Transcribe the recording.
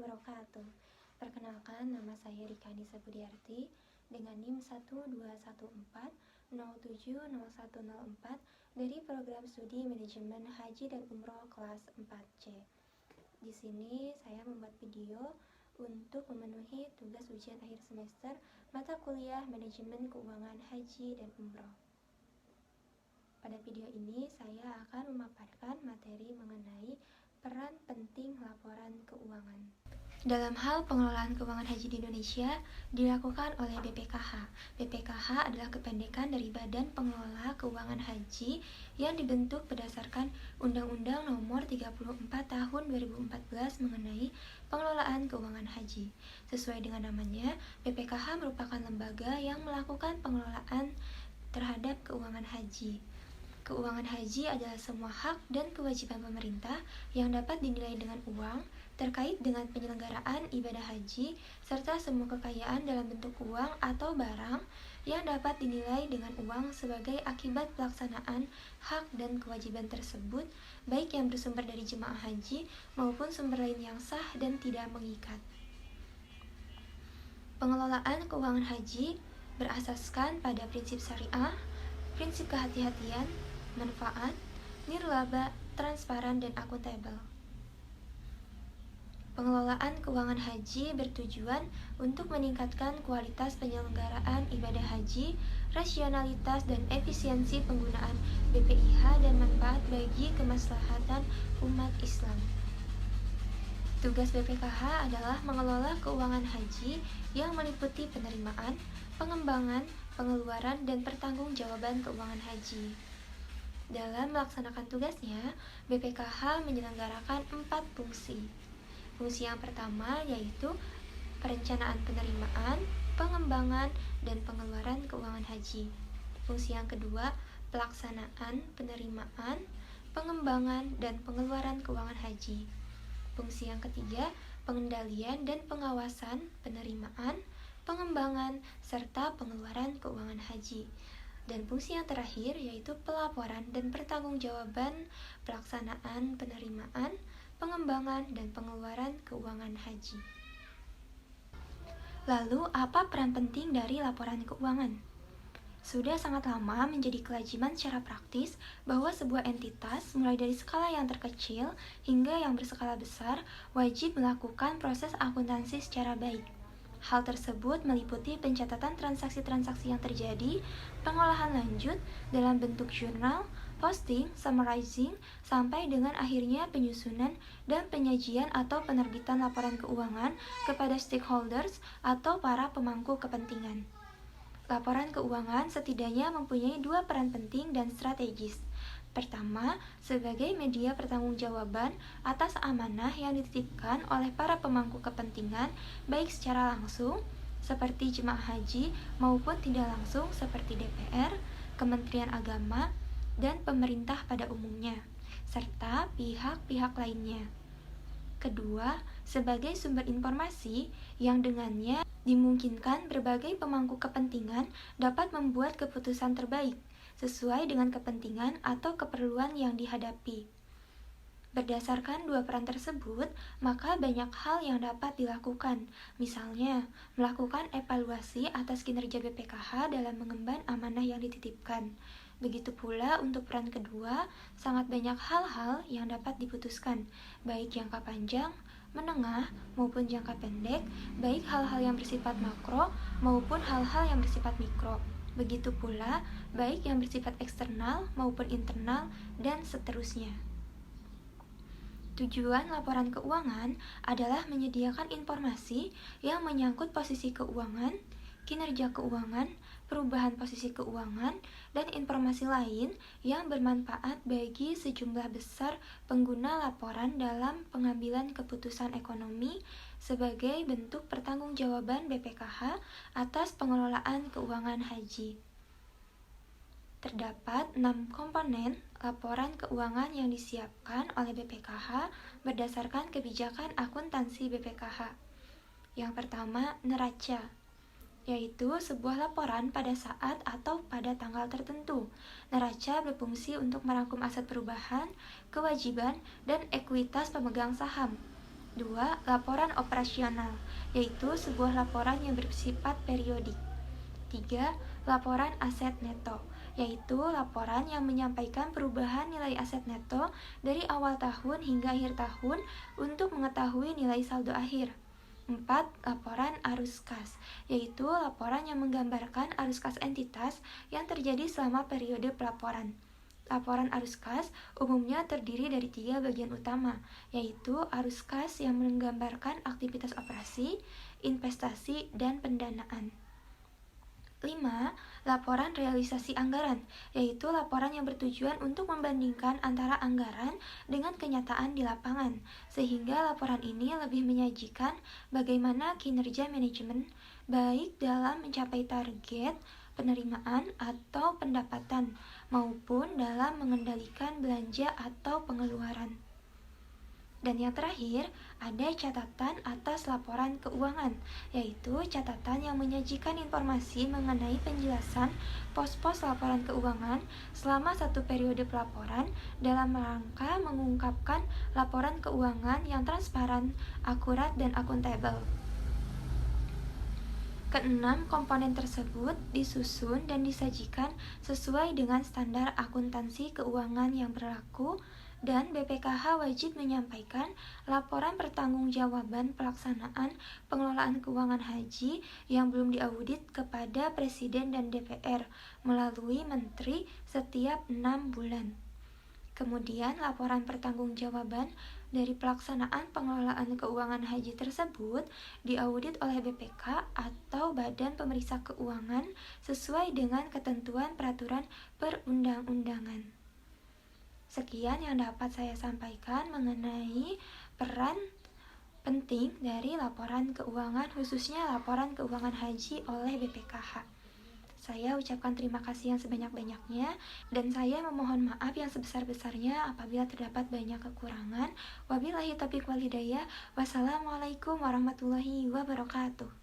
wabarakatuh. Perkenalkan, nama saya Rika Nisa Budiarti dengan NIM 12140701004 dari program studi manajemen haji dan umroh kelas 4C. Di sini saya membuat video untuk memenuhi tugas ujian akhir semester mata kuliah manajemen keuangan haji dan umroh. Pada video ini saya akan memaparkan materi mengenai peran penting laporan keuangan. Dalam hal pengelolaan keuangan haji di Indonesia dilakukan oleh BPKH. BPKH adalah kependekan dari Badan Pengelola Keuangan Haji yang dibentuk berdasarkan Undang-Undang Nomor 34 Tahun 2014 mengenai pengelolaan keuangan haji. Sesuai dengan namanya, BPKH merupakan lembaga yang melakukan pengelolaan terhadap keuangan haji. Keuangan haji adalah semua hak dan kewajiban pemerintah yang dapat dinilai dengan uang terkait dengan penyelenggaraan ibadah haji serta semua kekayaan dalam bentuk uang atau barang yang dapat dinilai dengan uang sebagai akibat pelaksanaan hak dan kewajiban tersebut, baik yang bersumber dari jemaah haji maupun sumber lain yang sah dan tidak mengikat. Pengelolaan keuangan haji berasaskan pada prinsip syariah, prinsip kehati-hatian, manfaat, nirlaba, transparan, dan akuntabel. Pengelolaan keuangan haji bertujuan untuk meningkatkan kualitas penyelenggaraan ibadah haji, rasionalitas dan efisiensi penggunaan BPIH dan manfaat bagi kemaslahatan umat Islam. Tugas BPKH adalah mengelola keuangan haji yang meliputi penerimaan, pengembangan, pengeluaran, dan pertanggungjawaban keuangan haji. Dalam melaksanakan tugasnya, BPKH menyelenggarakan 4 fungsi. Fungsi yang pertama yaitu perencanaan penerimaan, pengembangan, dan pengeluaran keuangan haji. Fungsi yang kedua, pelaksanaan penerimaan, pengembangan, dan pengeluaran keuangan haji. Fungsi yang ketiga, pengendalian dan pengawasan penerimaan, pengembangan, serta pengeluaran keuangan haji. Dan fungsi yang terakhir yaitu pelaporan dan pertanggungjawaban pelaksanaan penerimaan, pengembangan, dan pengeluaran keuangan haji. Lalu, apa peran penting dari laporan keuangan? Sudah sangat lama menjadi kewajiban secara praktis bahwa sebuah entitas, mulai dari skala yang terkecil hingga yang berskala besar, wajib melakukan proses akuntansi secara baik. Hal tersebut meliputi pencatatan transaksi-transaksi yang terjadi, pengolahan lanjut dalam bentuk jurnal, posting, summarizing, sampai dengan akhirnya penyusunan dan penyajian atau penerbitan laporan keuangan kepada stakeholders atau para pemangku kepentingan. Laporan keuangan setidaknya mempunyai 2 peran penting dan strategis. Pertama, sebagai media pertanggungjawaban atas amanah yang dititipkan oleh para pemangku kepentingan, baik secara langsung, seperti jemaah haji, maupun tidak langsung, seperti DPR, Kementerian Agama, dan pemerintah pada umumnya, serta pihak-pihak lainnya. Kedua, sebagai sumber informasi yang dengannya dimungkinkan berbagai pemangku kepentingan dapat membuat keputusan terbaik sesuai dengan kepentingan atau keperluan yang dihadapi. Berdasarkan 2 peran tersebut, maka banyak hal yang dapat dilakukan, misalnya melakukan evaluasi atas kinerja BPKH dalam mengemban amanah yang dititipkan. Begitu pula untuk peran kedua, sangat banyak hal-hal yang dapat diputuskan, baik jangka panjang, menengah, maupun jangka pendek, baik hal-hal yang bersifat makro maupun hal-hal yang bersifat mikro. Begitu pula, baik yang bersifat eksternal maupun internal, dan seterusnya. Tujuan laporan keuangan adalah menyediakan informasi yang menyangkut posisi keuangan, kinerja keuangan, perubahan posisi keuangan, dan informasi lain yang bermanfaat bagi sejumlah besar pengguna laporan dalam pengambilan keputusan ekonomi sebagai bentuk pertanggungjawaban BPKH atas pengelolaan keuangan haji. Terdapat 6 komponen laporan keuangan yang disiapkan oleh BPKH berdasarkan kebijakan akuntansi BPKH. Yang pertama, neraca, yaitu sebuah laporan pada saat atau pada tanggal tertentu. Neraca berfungsi untuk merangkum aset perubahan, kewajiban, dan ekuitas pemegang saham. 2. Laporan operasional, yaitu sebuah laporan yang bersifat periodik. 3. Laporan aset neto, yaitu laporan yang menyampaikan perubahan nilai aset neto dari awal tahun hingga akhir tahun untuk mengetahui nilai saldo akhir. 4. Laporan arus kas, yaitu laporan yang menggambarkan arus kas entitas yang terjadi selama periode pelaporan. Laporan arus kas umumnya terdiri dari 3 bagian utama, yaitu arus kas yang menggambarkan aktivitas operasi, investasi, dan pendanaan. 5. Laporan realisasi anggaran, yaitu laporan yang bertujuan untuk membandingkan antara anggaran dengan kenyataan di lapangan, sehingga laporan ini lebih menyajikan bagaimana kinerja manajemen, baik dalam mencapai target penerimaan atau pendapatan, maupun dalam mengendalikan belanja atau pengeluaran. Dan yang terakhir, ada catatan atas laporan keuangan, yaitu catatan yang menyajikan informasi mengenai penjelasan pos-pos laporan keuangan selama satu periode pelaporan dalam rangka mengungkapkan laporan keuangan yang transparan, akurat, dan akuntabel. Keenam, komponen tersebut disusun dan disajikan sesuai dengan standar akuntansi keuangan yang berlaku, dan BPKH wajib menyampaikan laporan pertanggungjawaban pelaksanaan pengelolaan keuangan haji yang belum diaudit kepada Presiden dan DPR melalui Menteri setiap 6 bulan. Kemudian, laporan pertanggungjawaban dari pelaksanaan pengelolaan keuangan haji tersebut diaudit oleh BPK atau Badan Pemeriksa Keuangan sesuai dengan ketentuan peraturan perundang-undangan. Sekian yang dapat saya sampaikan mengenai peran penting dari laporan keuangan, khususnya laporan keuangan haji oleh BPKH. Saya ucapkan terima kasih yang sebanyak-banyaknya, dan saya memohon maaf yang sebesar-besarnya apabila terdapat banyak kekurangan. Wabillahi taufiq wal hidayah. Wassalamualaikum warahmatullahi wabarakatuh.